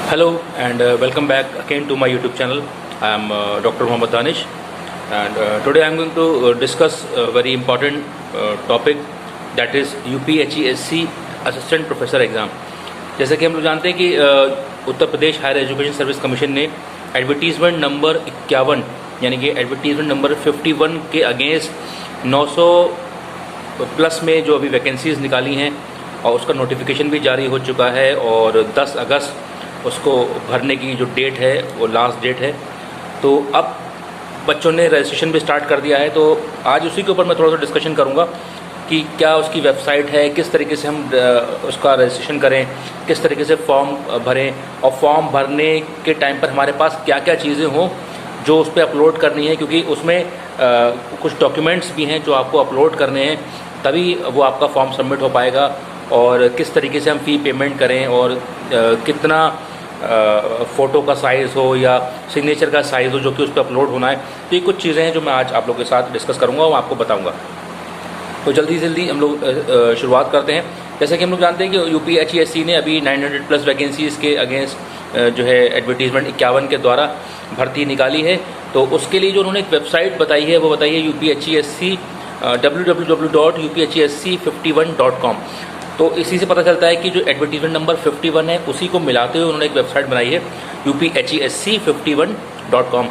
Hello and welcome back again to my YouTube channel. I am Dr. Mohammad Danish, and today I am going to discuss a very important topic, that is UPHESC Assistant Professor Exam. जैसे कि हम लोग जानते हैं कि Uttar Pradesh higher education service commission ने advertisement number 51 यानी कि एडवर्टीज़मेंट नंबर 51 के अगेंस्ट 900 प्लस में जो अभी वैकेंसीज़ निकाली हैं और उसका नोटिफिकेशन भी जारी हो चुका है और 10 अगस्त उसको भरने की जो डेट है वो लास्ट डेट है। तो अब बच्चों ने रजिस्ट्रेशन भी स्टार्ट कर दिया है, तो आज उसी के ऊपर मैं थोड़ा सा डिस्कशन करूँगा कि क्या उसकी वेबसाइट है, किस तरीके से हम उसका रजिस्ट्रेशन करें, किस तरीके से फॉर्म भरें और फॉर्म भरने के टाइम पर हमारे पास क्या क्या चीज़ें हों जो उस पर अपलोड करनी है, क्योंकि उसमें कुछ डॉक्यूमेंट्स भी हैं जो आपको अपलोड करने हैं, तभी वो आपका फॉर्म सबमिट हो पाएगा। और किस तरीके से हम फ़ी पेमेंट करें और कितना फ़ोटो का साइज़ हो या सिग्नेचर का साइज़ हो जो कि उस पर अपलोड होना है। तो ये कुछ चीज़ें हैं जो मैं आज आप लोगों के साथ डिस्कस करूँगा और आपको बताऊँगा। तो जल्दी हम लोग शुरुआत करते हैं। जैसे कि हम लोग जानते हैं कि UPHESC ने अभी 900 प्लस वैकेंसीज़ के अगेंस्ट जो है एडवर्टीज़मेंट 51 के द्वारा भर्ती निकाली है। तो उसके लिए जो उन्होंने एक वेबसाइट बताई है वो बताई है UPHESC www.uphesc51.com। तो इसी से पता चलता है कि जो एडवर्टीज़मेंट नंबर 51 है उसी को मिलाते हुए उन्होंने एक वेबसाइट बनाई है UPHESC51.com,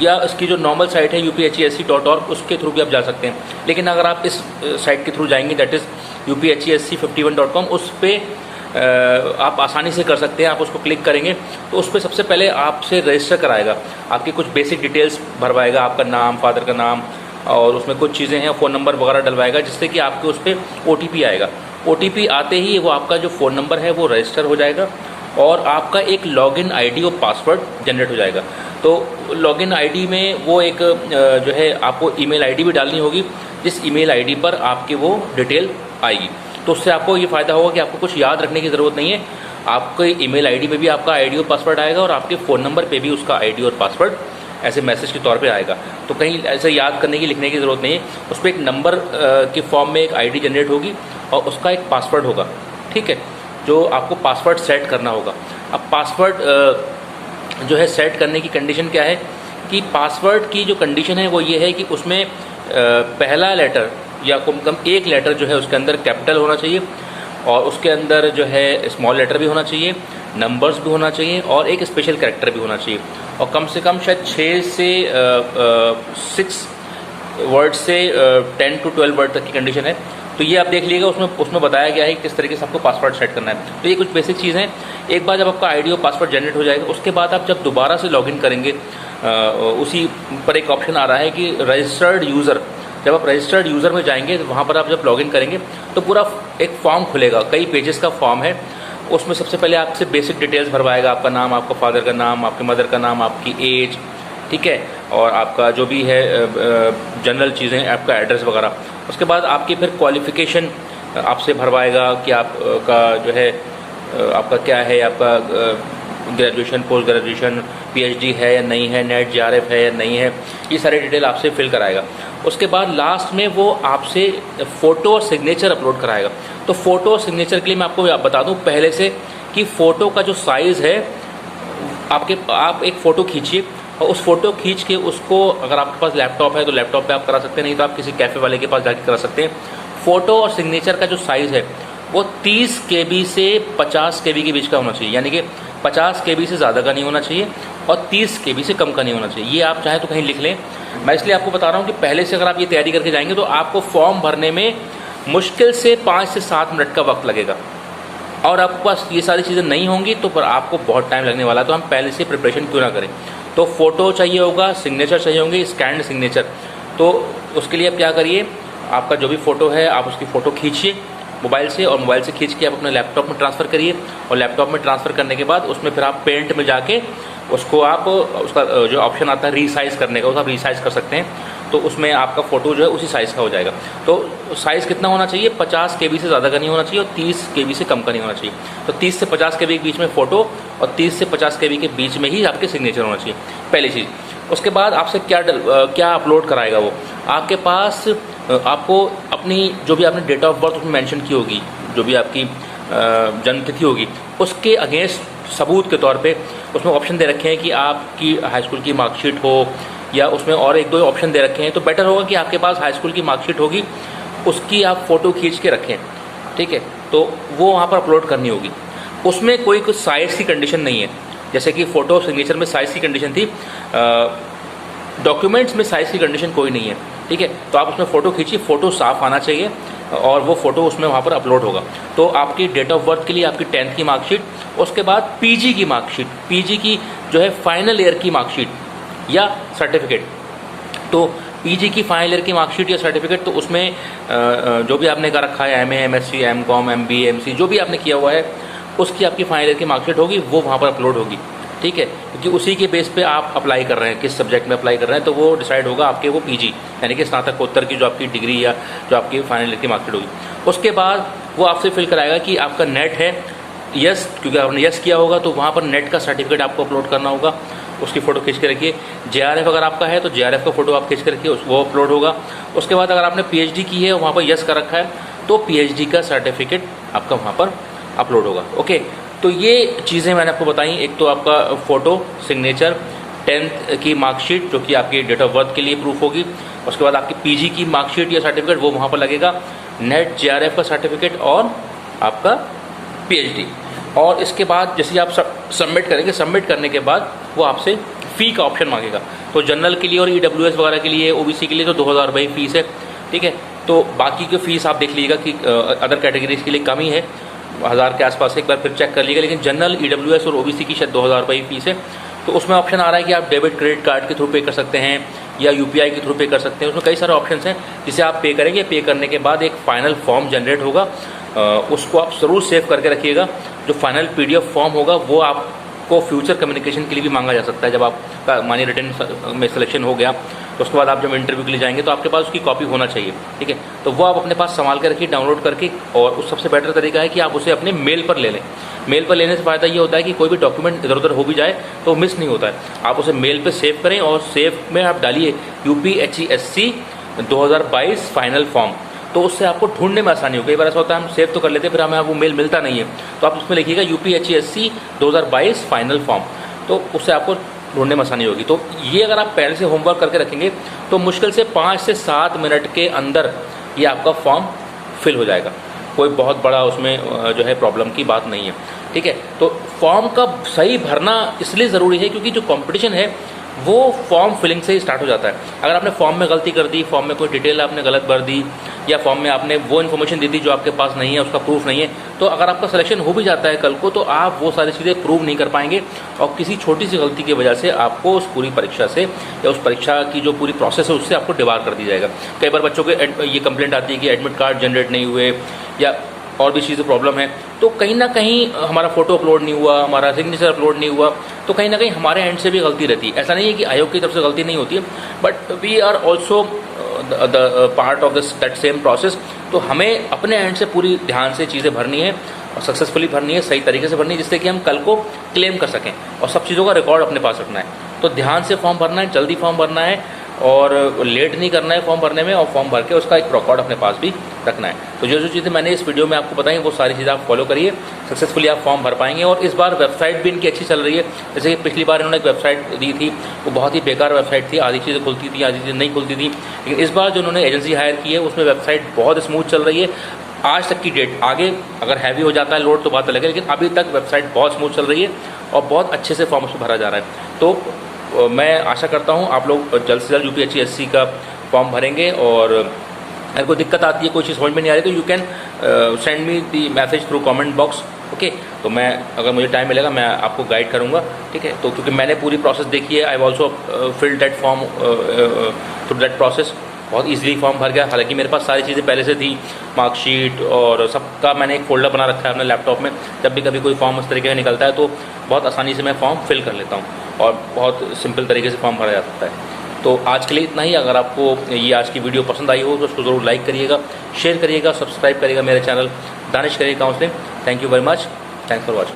या इसकी जो नॉर्मल साइट है UPHESC.org, उसके थ्रू भी आप जा सकते हैं। लेकिन अगर आप इस साइट के थ्रू जाएंगे, दैट इज़ UPHESC51.com, उस पर आप आसानी से कर सकते हैं। आप उसको क्लिक करेंगे तो उस पर सबसे पहले आपसे रजिस्टर कराएगा, आपकी कुछ बेसिक डिटेल्स भरवाएगा, आपका नाम, फादर का नाम, और उसमें कुछ चीज़ें हैं, फ़ोन नंबर वगैरह डलवाएगा, जिससे कि आपके उस पर OTP आएगा। OTP आते ही वो आपका जो फ़ोन नंबर है वो रजिस्टर हो जाएगा और आपका एक लॉगिन ID और पासवर्ड जनरेट हो जाएगा। तो लॉगिन ID में वो एक जो है आपको ईमेल ID भी डालनी होगी, जिस ईमेल ID पर आपकी वो डिटेल आएगी। तो उससे आपको ये फ़ायदा होगा कि आपको कुछ याद रखने की ज़रूरत नहीं है, आपके ईमेल ID पे भी आपका ID और पासवर्ड आएगा और आपके फ़ोन नंबर पे भी उसका ID और पासवर्ड ऐसे मैसेज के तौर पे आएगा। तो कहीं ऐसे याद करने की, लिखने की ज़रूरत नहीं है। उस पर एक नंबर के फॉर्म में एक ID जनरेट होगी और उसका एक पासवर्ड होगा, ठीक है, जो आपको पासवर्ड सेट करना होगा। अब पासवर्ड जो है सेट करने की कंडीशन क्या है कि पासवर्ड की जो कंडीशन है वो ये है कि उसमें पहला लेटर या कम से कम एक लेटर जो है उसके अंदर कैपिटल होना चाहिए और उसके अंदर जो है स्मॉल लेटर भी होना चाहिए, नंबर्स भी होना चाहिए और एक स्पेशल कैरेक्टर भी होना चाहिए। और कम से कम शायद 6 से 6 वर्ड से 10 to 12 वर्ड तक की कंडीशन है। तो ये आप देख लीजिएगा, उसमें बताया गया है किस तरीके से आपको पासवर्ड सेट करना है। तो ये कुछ बेसिक चीज़ हैं। एक बार जब आपका ID और पासवर्ड जनरेट हो जाएगा, उसके बाद आप जब दोबारा से लॉगिन करेंगे, उसी पर एक ऑप्शन आ रहा है कि रजिस्टर्ड यूज़र। जब आप रजिस्टर्ड यूज़र में जाएंगे तो वहाँ पर आप जब लॉगिन करेंगे तो पूरा एक फॉर्म खुलेगा, कई पेजेस का फॉर्म है। उसमें सबसे पहले आपसे बेसिक डिटेल्स भरवाएगा, आपका नाम, आपका फादर का नाम, आपकी मदर का नाम, आपकी एज, ठीक है, और आपका जो भी है जनरल चीज़ें, आपका एड्रेस वगैरह। उसके बाद आपकी फिर क्वालिफ़िकेशन आपसे भरवाएगा कि आपका जो है आपका क्या है, आपका ग्रेजुएशन, पोस्ट ग्रेजुएशन, PhD है या नहीं है, नेट JRF है या नहीं है, ये सारी डिटेल आपसे फिल कराएगा। उसके बाद लास्ट में वो आपसे फ़ोटो और सिग्नेचर अपलोड कराएगा। तो फ़ोटो और सिग्नेचर के लिए मैं आपको बता दूं पहले से कि फ़ोटो का जो साइज़ है, आप एक फ़ोटो खींचिए और उस फ़ोटो खींच के उसको, अगर आपके पास लैपटॉप है तो लैपटॉप पे आप करा सकते हैं, नहीं तो आप किसी कैफ़े वाले के पास जाके करा सकते हैं। फ़ोटो और सिग्नेचर का जो साइज़ है वो 30 KB से 50 KB के बीच का होना चाहिए, यानी कि 50 KB से ज़्यादा का नहीं होना चाहिए और 30 KB से कम का नहीं होना चाहिए। ये आप चाहें तो कहीं लिख लें। मैं इसलिए आपको बता रहा हूँ कि पहले से अगर आप ये तैयारी करके जाएंगे तो आपको फॉर्म भरने में मुश्किल से 5 से 7 मिनट का वक्त लगेगा, और आपके पास ये सारी चीज़ें नहीं होंगी तो पर आपको बहुत टाइम लगने वाला है। तो हम पहले से प्रिपरेशन क्यों ना करें। तो फ़ोटो चाहिए होगा, सिग्नेचर चाहिए होंगे, स्कैन्ड सिग्नेचर। तो उसके लिए आप क्या करिए, आपका जो भी फ़ोटो है आप उसकी फ़ोटो खींचिए मोबाइल से, और मोबाइल से खींच के आप अपने लैपटॉप में ट्रांसफ़र करिए, और लैपटॉप में ट्रांसफ़र करने के बाद उसमें फिर आप पेंट में जाके उसको आप उसका जो ऑप्शन आता है रीसाइज़ करने का, उसको आप रीसाइज़ कर सकते हैं। तो उसमें आपका फ़ोटो जो है उसी साइज़ का हो जाएगा। तो साइज़ कितना होना चाहिए, 50 KB से ज़्यादा का नहीं होना चाहिए और 30 KB से कम का नहीं होना चाहिए। तो 30 से 50 KB के बीच में फ़ोटो और 30 से 50 KB के बीच में ही आपके सिग्नेचर होना चाहिए, पहली चीज़। उसके बाद आपसे क्या अपलोड कराएगा वो, आपके पास आपको अपनी जो भी आपने डेट ऑफ बर्थ उसमें मेंशन की होगी, जो भी आपकी जन्म तिथि होगी, उसके अगेंस्ट सबूत के तौर पे उसमें ऑप्शन दे रखे हैं कि आपकी हाई स्कूल की मार्कशीट हो, या उसमें और एक दो ऑप्शन दे रखे हैं, तो बेटर होगा कि आपके पास हाई स्कूल की मार्कशीट होगी, उसकी आप फ़ोटो खींच के रखें, ठीक है। तो वो वहाँ पर अपलोड करनी होगी। उसमें कोई कुछ साइज़ की कंडीशन नहीं है, जैसे कि फ़ोटो सिग्नेचर में साइज़ की कंडीशन थी, डॉक्यूमेंट्स में साइज़ की कंडीशन कोई नहीं है, ठीक है। तो आप उसमें फ़ोटो खींचिए, फ़ोटो साफ़ आना चाहिए और वो फ़ोटो उसमें वहाँ पर अपलोड होगा। तो आपकी डेट ऑफ बर्थ के लिए आपकी 10th की मार्कशीट, उसके बाद पीजी की मार्कशीट, पीजी की जो है फाइनल ईयर की मार्कशीट या सर्टिफिकेट। तो पीजी की फाइनल ईयर की मार्कशीट या सर्टिफिकेट, तो उसमें जो भी आपने कर रखा है, MA, MSc, MCom, MBA, MC, जो भी आपने किया हुआ है, उसकी आपकी फाइनल ईयर की मार्कशीट होगी, वो वहाँ पर अपलोड होगी, ठीक है। क्योंकि उसी के बेस पे आप अप्लाई कर रहे हैं, किस सब्जेक्ट में अप्लाई कर रहे हैं, तो वो डिसाइड होगा आपके वो पीजी यानी कि स्नातकोत्तर की जो आपकी डिग्री या जो आपकी फाइनल ईयर की मार्कशीट होगी। उसके बाद वो आपसे फिल कराएगा कि आपका नेट है, यस, क्योंकि आपने यस किया होगा तो वहाँ पर नेट का सर्टिफिकेट आपको अपलोड करना होगा, उसकी फ़ोटो खींच के रखिए। जेआरएफ अगर आपका है तो जेआरएफ का फ़ोटो आप खींच के रखिए, वो अपलोड होगा। उसके बाद अगर आपने पीएचडी की है और वहाँ पर यस कर रखा है तो पीएचडी का सर्टिफिकेट आपका वहाँ पर अपलोड होगा, ओके। तो ये चीज़ें मैंने आपको बताई, एक तो आपका फ़ोटो, सिग्नेचर, 10th की मार्कशीट जो कि आपकी डेट ऑफ बर्थ के लिए प्रूफ होगी, उसके बाद आपकी पीजी की मार्कशीट या सर्टिफिकेट वो वहाँ पर लगेगा, नेट, जेआरएफ का सर्टिफिकेट और आपका पीएचडी। और इसके बाद जैसे आप सबमिट करेंगे, सबमिट करने के बाद वो आपसे फ़ी का ऑप्शन मांगेगा। तो जनरल के लिए और ईडब्ल्यूएस वगैरह के लिए, ओबीसी के लिए तो 2000 रुपये फीस है, ठीक है। तो बाकी की फ़ीस आप देख लीजिएगा कि अदर कैटेगरीज के लिए कम ही है, 1000 के आसपास, एक बार फिर चेक कर लीजिएगा। लेकिन जनरल, ईडब्ल्यूएस और ओबीसी की शायद 2000 रुपये ही फीस है। तो उसमें ऑप्शन आ रहा है कि आप डेबिट क्रेडिट कार्ड के थ्रू पे कर सकते हैं या यूपीआई के थ्रू पे कर सकते हैं। उसमें कई सारे ऑप्शन हैं जिसे आप पे करेंगे। पे करने के बाद एक फाइनल फॉर्म जनरेट होगा, उसको आप ज़रूर सेव करके रखिएगा। जो फाइनल पीडीएफ फॉर्म होगा वो आपको फ्यूचर कम्युनिकेशन के लिए भी मांगा जा सकता है। जब आपका मानी रिटर्न में सिलेक्शन हो गया तो उसके बाद आप जब इंटरव्यू के लिए जाएंगे तो आपके पास उसकी कॉपी होना चाहिए, ठीक है। तो वो आप अपने पास संभाल के रखिए, डाउनलोड करके। और उस सबसे बेटर तरीका है कि आप उसे अपने मेल पर ले लें। मेल पर लेने से फ़ायदा ये होता है कि कोई भी डॉक्यूमेंट इधर उधर हो भी जाए तो मिस नहीं होता है। आप उसे मेल पे सेव करें और सेव में आप डालिए UPHESC 2022 फाइनल फॉर्म, तो उससे आपको ढूंढने में आसानी हो। कई बार ऐसा होता है हम सेव तो कर लेते हैं, फिर हमें वो मेल मिलता नहीं है, तो आप उसमें लिखिएगा UPHESC 2022 फाइनल फॉर्म, तो उससे आपको ढूंढने में आसानी होगी। तो ये अगर आप पहले से होमवर्क करके रखेंगे तो मुश्किल से 5 से 7 मिनट के अंदर ये आपका फॉर्म फिल हो जाएगा। कोई बहुत बड़ा उसमें जो है प्रॉब्लम की बात नहीं है, ठीक है। तो फॉर्म का सही भरना इसलिए ज़रूरी है क्योंकि जो कंपटीशन है वो फॉर्म फिलिंग से ही स्टार्ट हो जाता है। अगर आपने फॉर्म में गलती कर दी, फॉर्म में कोई डिटेल आपने गलत भर दी, या फॉर्म में आपने वो इन्फॉर्मेशन दे दी जो आपके पास नहीं है, उसका प्रूफ नहीं है, तो अगर आपका सिलेक्शन हो भी जाता है कल को तो आप वो सारी चीज़ें प्रूव नहीं कर पाएंगे और किसी छोटी सी गलती की वजह से आपको उस पूरी परीक्षा से या उस परीक्षा की जो पूरी प्रोसेस है उससे आपको डिबार कर दी जाएगा। कई बार बच्चों के ये कंप्लेंट आती है कि एडमिट कार्ड जनरेट नहीं हुए या और भी चीज़ें प्रॉब्लम है, तो कहीं ना कहीं हमारा फ़ोटो अपलोड नहीं हुआ, हमारा सिग्नेचर अपलोड नहीं हुआ, तो कहीं ना कहीं हमारे एंड से भी गलती रहती है। ऐसा नहीं है कि आयोग की तरफ से गलती नहीं होती है, but we are also the part of that same process. तो हमें अपने एंड से पूरी ध्यान से चीज़ें भरनी है और सक्सेसफुली भरनी है, सही तरीके से भरनी है, जिससे कि हम कल को क्लेम कर सकें और सब चीज़ों का रिकॉर्ड अपने पास रखना है। तो ध्यान से फॉर्म भरना है, जल्दी फॉर्म भरना है और लेट नहीं करना है फॉर्म भरने में, और फॉर्म भर के उसका एक रिकॉर्ड अपने पास भी रखना है। तो जो जो चीज़ें मैंने इस वीडियो में आपको बताई वो सारी चीज़ें आप फॉलो करिए, सक्सेसफुली आप फॉर्म भर पाएंगे। और इस बार वेबसाइट भी इनकी अच्छी चल रही है। जैसे कि पिछली बार इन्होंने एक वेबसाइट दी थी, वो बहुत ही बेकार वेबसाइट थी, आधी चीज़ें खुलती थी, आधी चीज़ें नहीं खुलती थी। लेकिन इस बार जो उन्होंने एजेंसी हायर की है उसमें वेबसाइट बहुत स्मूथ चल रही है। आज तक की डेट, आगे अगर हैवी हो जाता है लोड तो बात अलग है, लेकिन अभी तक वेबसाइट बहुत स्मूथ चल रही है और बहुत अच्छे से फॉर्म उसमें भरा जा रहा है। तो मैं आशा करता हूँ आप लोग जल्द से जल्द UPHESC का फॉर्म भरेंगे। और अगर कोई दिक्कत आती है, कोई चीज़ समझ में नहीं आ रही, तो you can send me the message through comment box, okay. तो मैं अगर मुझे टाइम मिलेगा मैं आपको गाइड करूँगा, ठीक है। तो क्योंकि मैंने पूरी प्रोसेस देखी है, I also field that form through that process, बहुत ईजिली फॉर्म भर गया। हालांकि मेरे पास सारी चीज़ें पहले से थी, मार्कशीट और सबका मैंने एक फोल्डर बना रखा है अपने लैपटॉप में। जब भी कभी कोई फॉर्म उस तरीके से निकलता है तो बहुत आसानी से मैं फॉर्म फिल कर लेता हूँ और बहुत सिंपल तरीके से फॉर्म भरा जा सकता है। तो आज के लिए इतना ही। अगर आपको ये आज की वीडियो पसंद आई हो तो उसको ज़रूर लाइक करिएगा, शेयर करिएगा, सब्सक्राइब करिएगा मेरे channel Danish career counselling. Thank you very much, thanks for watching.